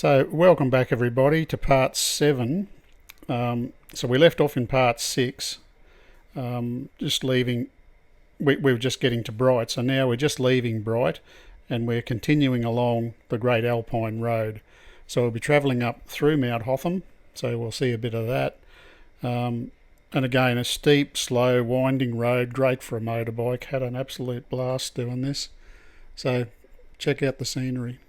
So welcome back everybody to part 7. So we left off in part 6, just leaving, we were just getting to Bright, so now we're just leaving Bright and we're continuing along the Great Alpine Road. So we'll be travelling up through Mount Hotham, so we'll see a bit of that. And again, a steep, slow, winding road, great for a motorbike. Had an absolute blast doing this. So check out the scenery.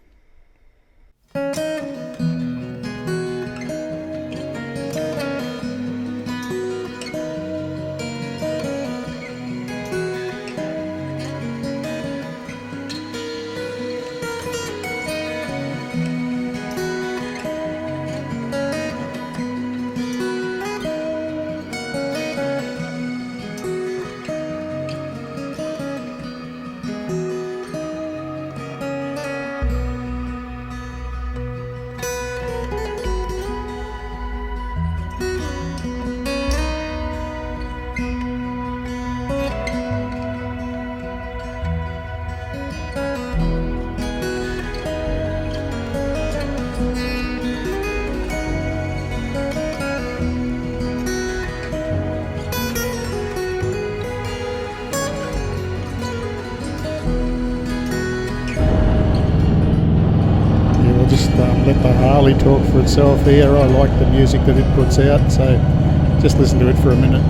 Just let the Harley talk for itself here. I like the music that it puts out, so just listen to it for a minute.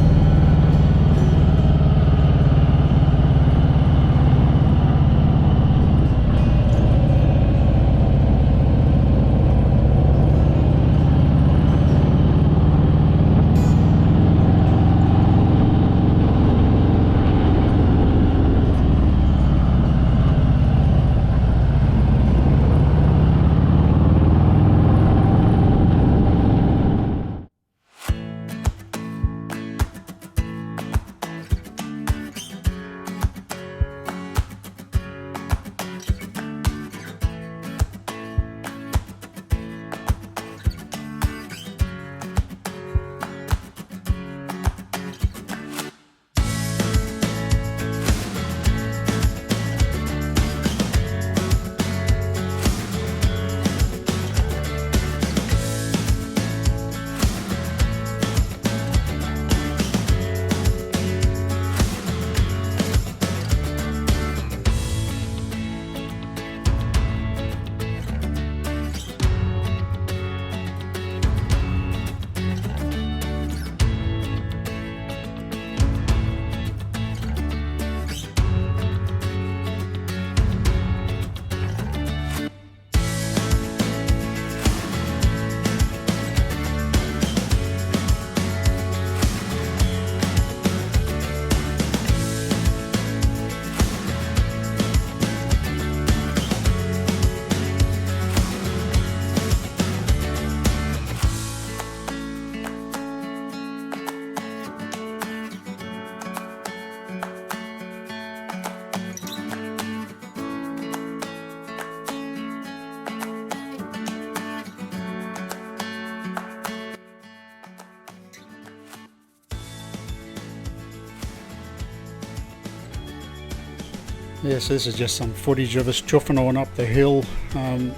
Yes, this is just some footage of us chuffing on up the hill. And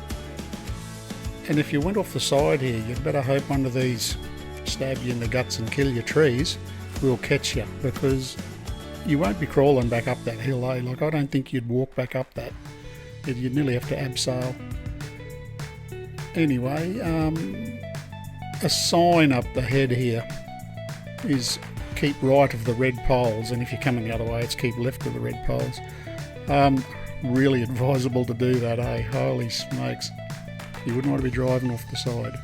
if you went off the side here, you'd better hope one of these stab you in the guts and kill your trees will catch you, because you won't be crawling back up that hill, eh? Like, I don't think you'd walk back up that. You'd nearly have to abseil. Anyway, a sign up the head here is keep right of the red poles, and if you're coming the other way, it's keep left of the red poles. Really advisable to do that, eh? Holy smokes. You wouldn't want to be driving off the side.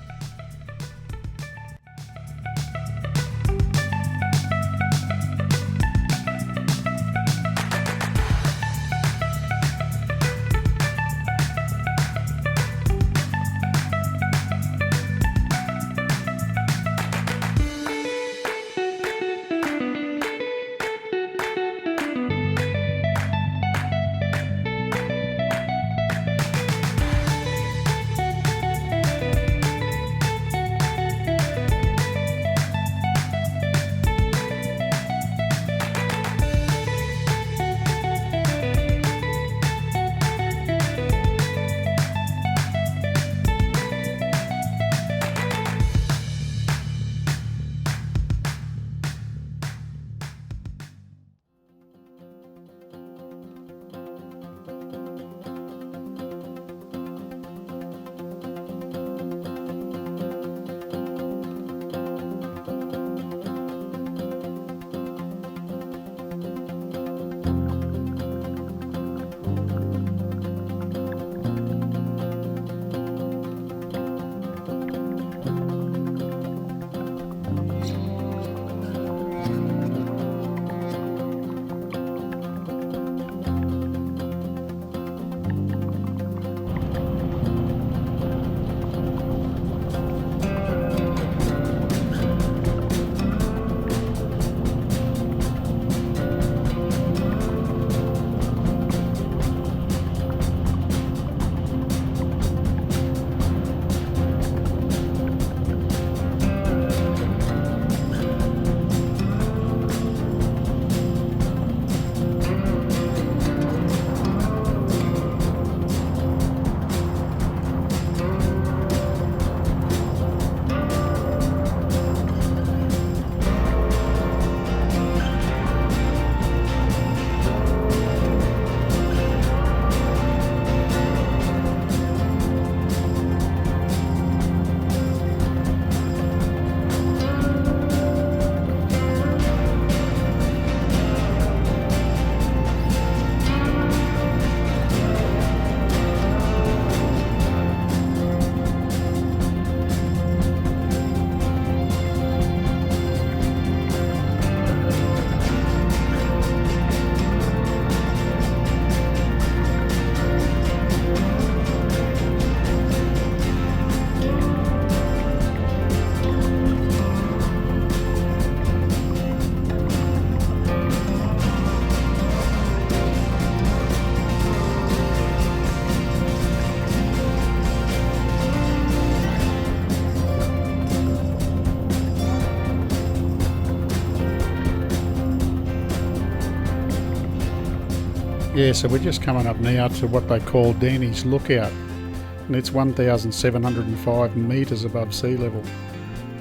Yeah, so we're just coming up now to what they call Danny's Lookout, and it's 1,705 metres above sea level.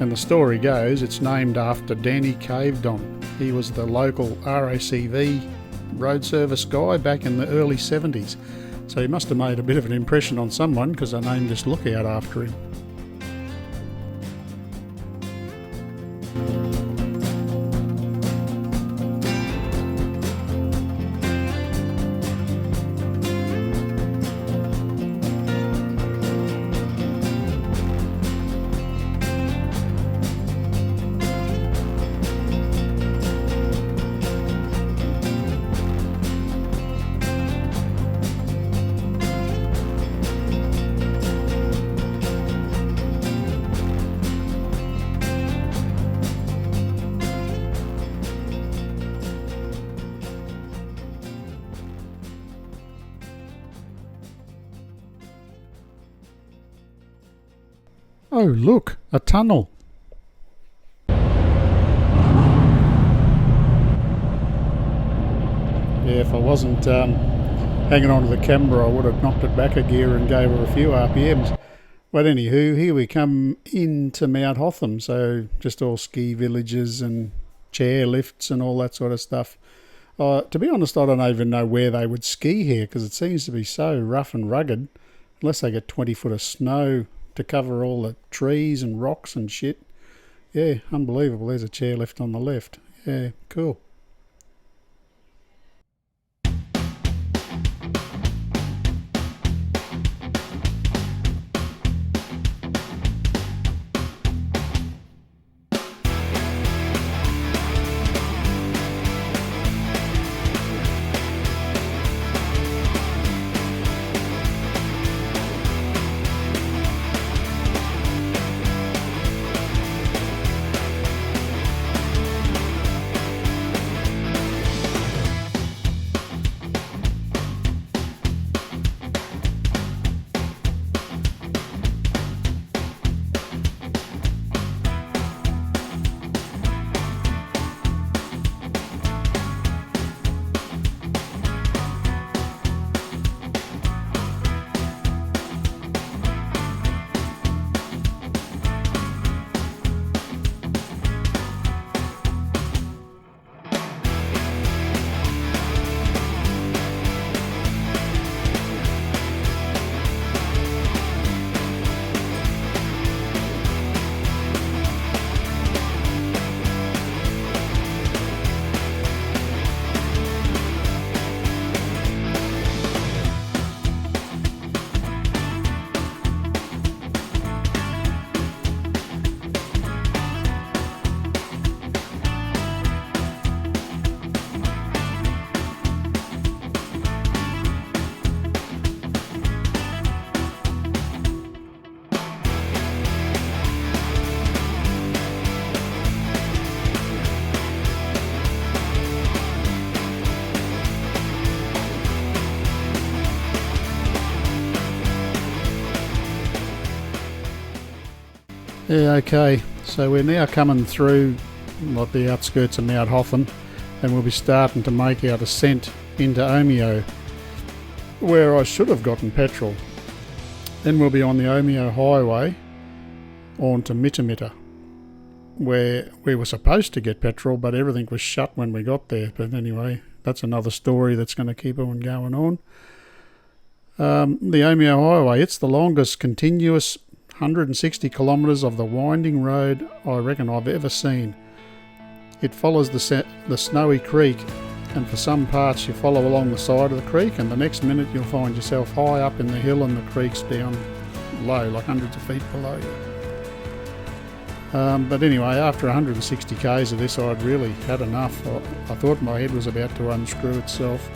And the story goes it's named after Danny Cavedon. He was the local RACV road service guy back in the early 70s. So he must have made a bit of an impression on someone because they named this lookout after him. Oh, look, a tunnel. Yeah, if I wasn't hanging on to the camera, I would have knocked it back a gear and gave her a few RPMs. But anywho, here we come into Mount Hotham, so just all ski villages and chair lifts and all that sort of stuff. To be honest, I don't even know where they would ski here because it seems to be so rough and rugged, unless they get 20 foot of snow to cover all the trees and rocks and shit. Yeah, unbelievable. There's a chairlift on the left. Yeah, cool. Yeah, okay, so we're now coming through like the outskirts of Mount Hotham, and we'll be starting to make our descent into Omeo, where I should have gotten petrol. Then we'll be on the Omeo highway on to Mitta, where we were supposed to get petrol, but everything was shut when we got there. But anyway, that's another story that's going to keep on going on. The Omeo highway, it's the longest continuous 160 kilometres of the winding road I reckon I've ever seen. It follows the snowy creek, and for some parts you follow along the side of the creek, and the next minute you'll find yourself high up in the hill and the creek's down low, like hundreds of feet below you. But anyway, after 160 k's of this, I'd really had enough. I thought my head was about to unscrew itself.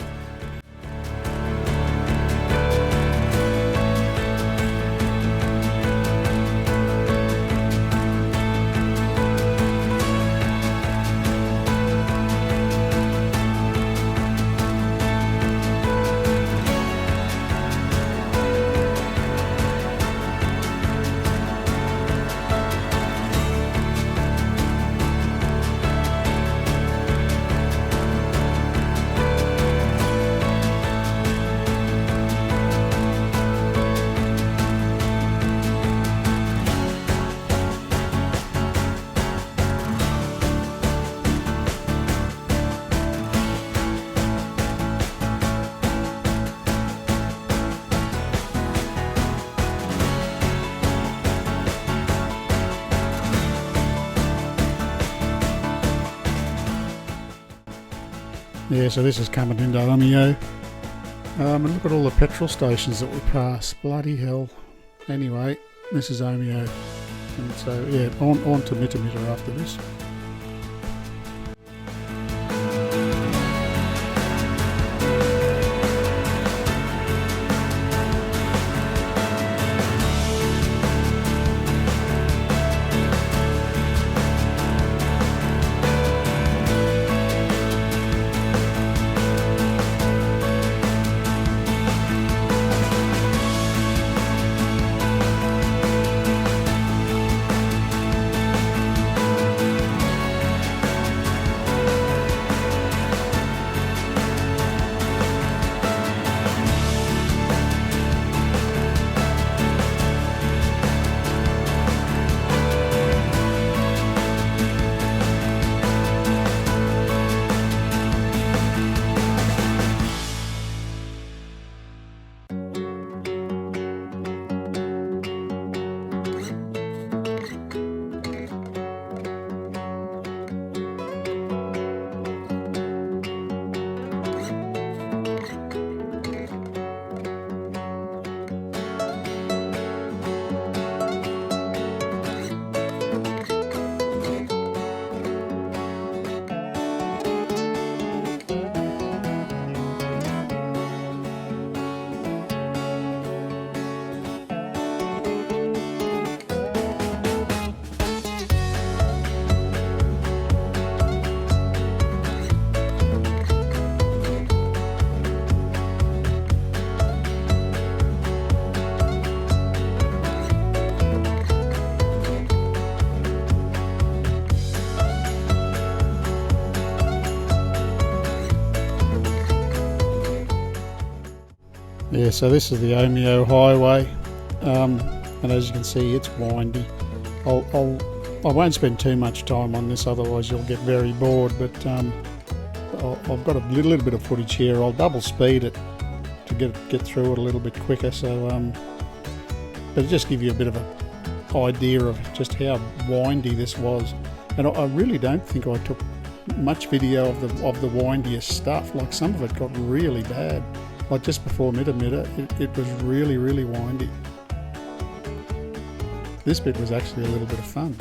Yeah, so this is coming into Omeo. And look at all the petrol stations that we pass. Bloody hell. Anyway, this is Omeo. And so, yeah, on to Mitta after this. Yeah, so this is the Omeo highway, and as you can see, it's windy. I won't spend too much time on this, otherwise you'll get very bored. But I've got a little bit of footage here. I'll double speed it to get through it a little bit quicker. So, but just give you a bit of an idea of just how windy this was. And I really don't think I took much video of the windiest stuff. Like, some of it got really bad. Like just before Mitta, it was really, really windy. This bit was actually a little bit of fun.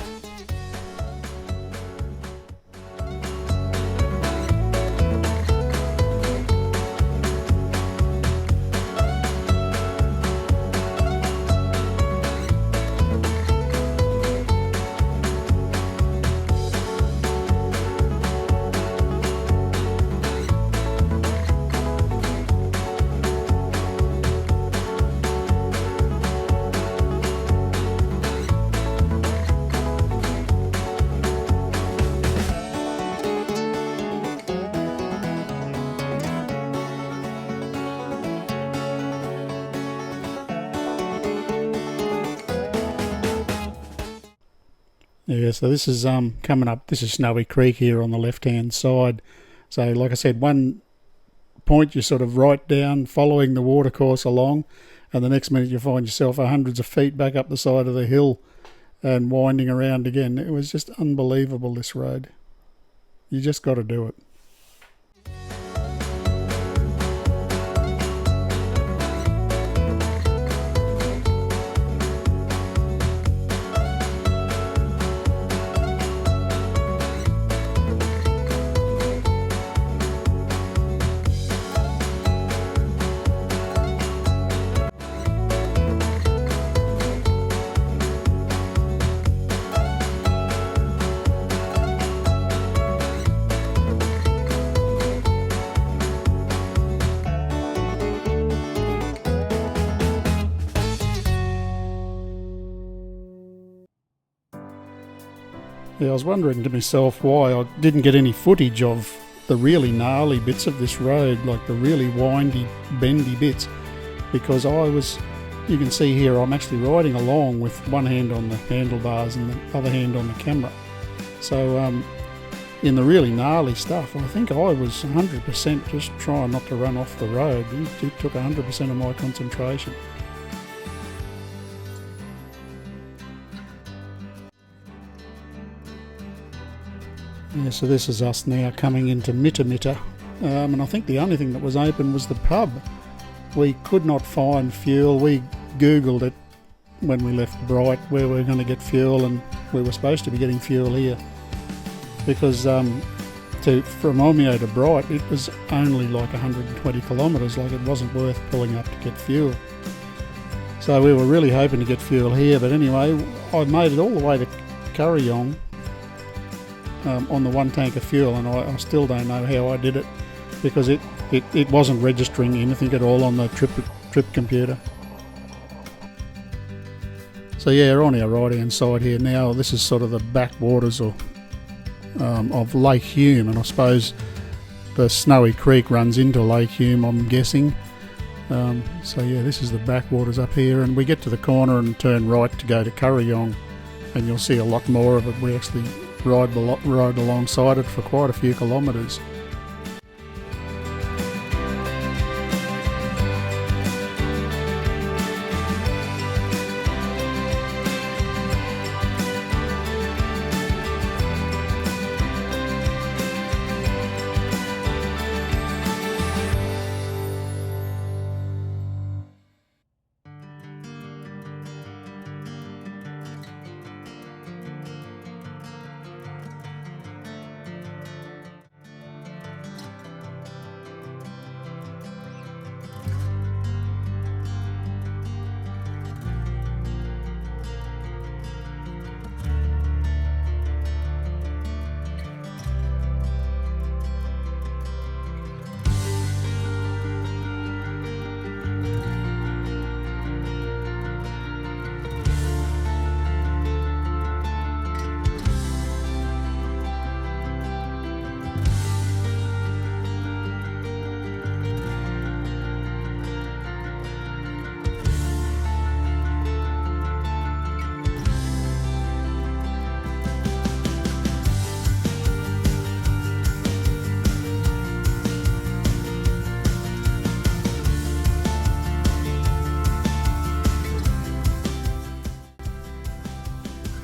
Yeah, so this is coming up. This is Snowy Creek here on the left-hand side. So, like I said, one point you sort of right down, following the watercourse along, and the next minute you find yourself hundreds of feet back up the side of the hill and winding around again. It was just unbelievable, this road. You just got to do it. Yeah, I was wondering to myself why I didn't get any footage of the really gnarly bits of this road, like the really windy, bendy bits, because you can see here, I'm actually riding along with one hand on the handlebars and the other hand on the camera. So in the really gnarly stuff, I think I was 100% just trying not to run off the road. It took 100% of my concentration. Yeah, so this is us now coming into Mitta. and I think the only thing that was open was the pub. We could not find fuel. We Googled it when we left Bright where we were going to get fuel, and we were supposed to be getting fuel here because from Omeo to Bright it was only like 120 kilometres, like it wasn't worth pulling up to get fuel. So we were really hoping to get fuel here, but anyway, I made it all the way to Curryong on the one tank of fuel, and I still don't know how I did it because it wasn't registering anything at all on the trip computer. So yeah, we're on our right hand side here now. This is sort of the backwaters of Lake Hume, and I suppose the Snowy Creek runs into Lake Hume, I'm guessing. So yeah, this is the backwaters up here, and we get to the corner and turn right to go to Curryong, and you'll see a lot more of it. We actually ride alongside it for quite a few kilometres.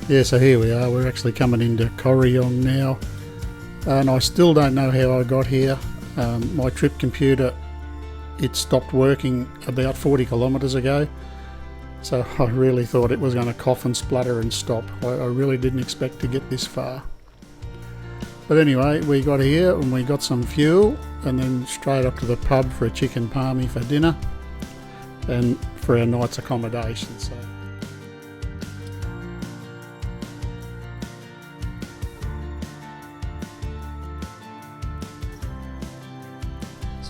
Yeah, so here we are. We're actually coming into Curryong now, and I still don't know how I got here. My trip computer, it stopped working about 40 kilometres ago, so I really thought it was going to cough and splutter and stop. I really didn't expect to get this far. But anyway, we got here and we got some fuel, and then straight up to the pub for a chicken palmy for dinner and for our night's accommodation.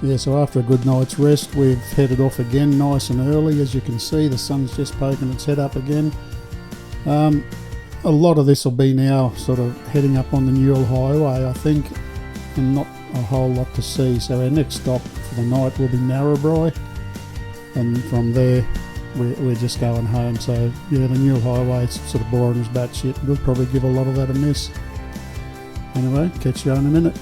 Yeah, so after a good night's rest, we've headed off again nice and early. As you can see, the sun's just poking its head up again. A lot of this will be now sort of heading up on the Newell Highway, I think, and not a whole lot to see. So our next stop for the night will be Narrabri, and from there we're just going home. So yeah, the Newell Highway, it's sort of boring as batshit. We'll probably give a lot of that a miss. Anyway, catch you in a minute.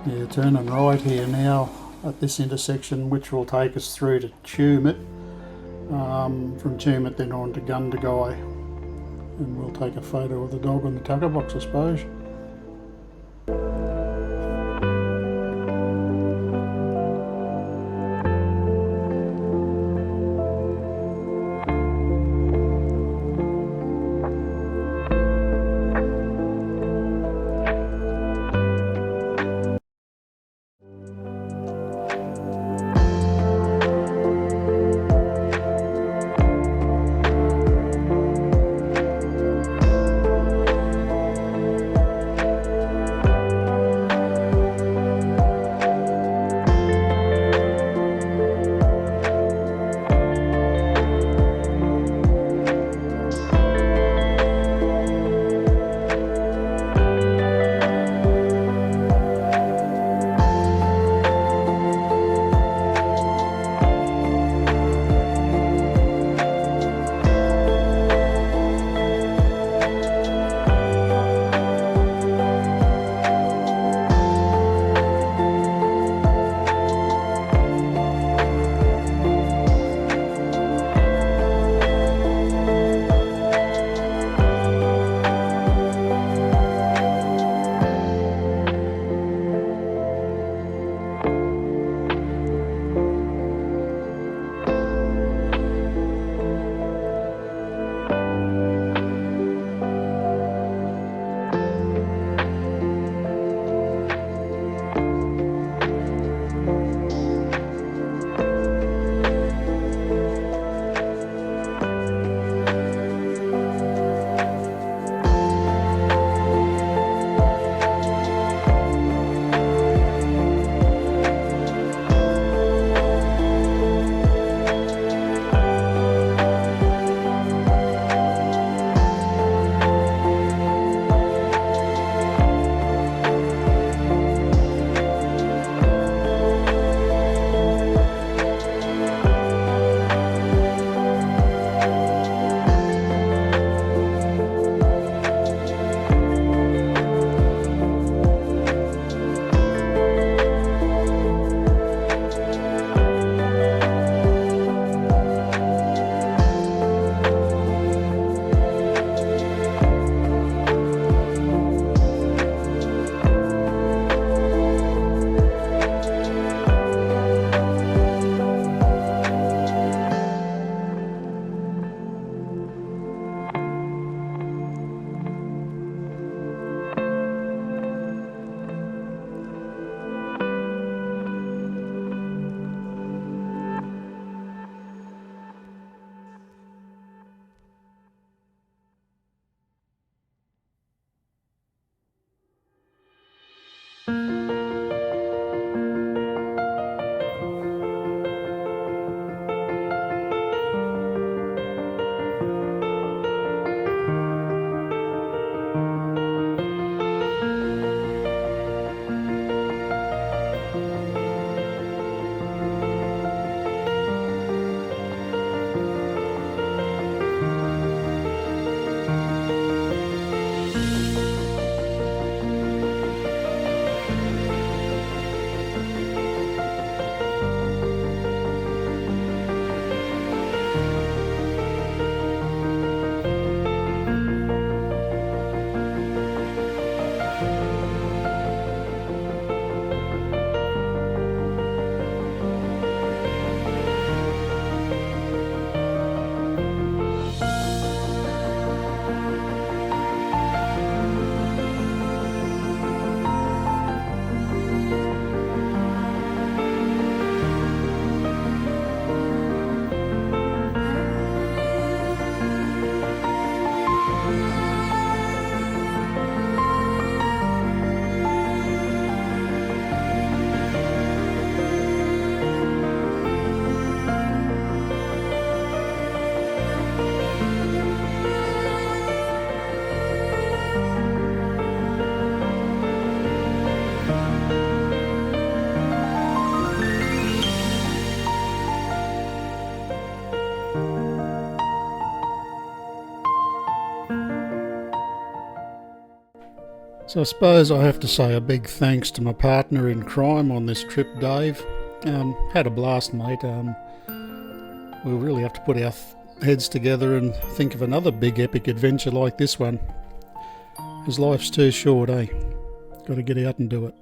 Yeah, turning right here now at this intersection, which will take us through to Tumut. From Tumut then on to Gundagai, and we'll take a photo of the dog on the tucker box, I suppose. So I suppose I have to say a big thanks to my partner in crime on this trip, Dave. Had a blast, mate. We'll really have to put our heads together and think of another big epic adventure like this one. Because life's too short, eh? Got to get out and do it.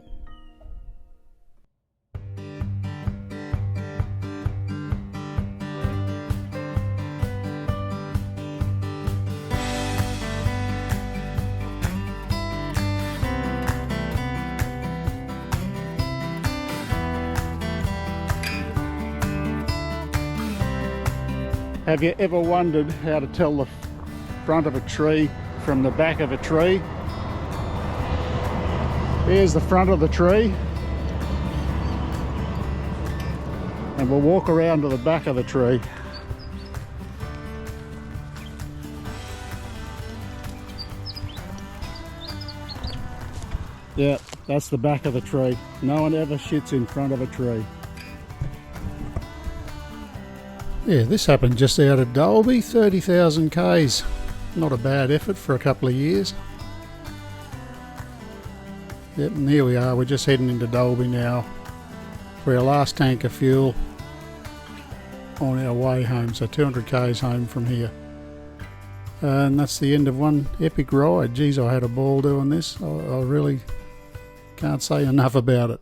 Have you ever wondered how to tell the front of a tree from the back of a tree? Here's the front of the tree, and we'll walk around to the back of the tree. Yeah, that's the back of the tree. No one ever shits in front of a tree. Yeah, this happened just out of Dalby, 30,000 Ks. Not a bad effort for a couple of years. Yep, and here we are, we're just heading into Dalby now for our last tank of fuel on our way home, so 200 Ks home from here. And that's the end of one epic ride. Geez, I had a ball doing this. I really can't say enough about it.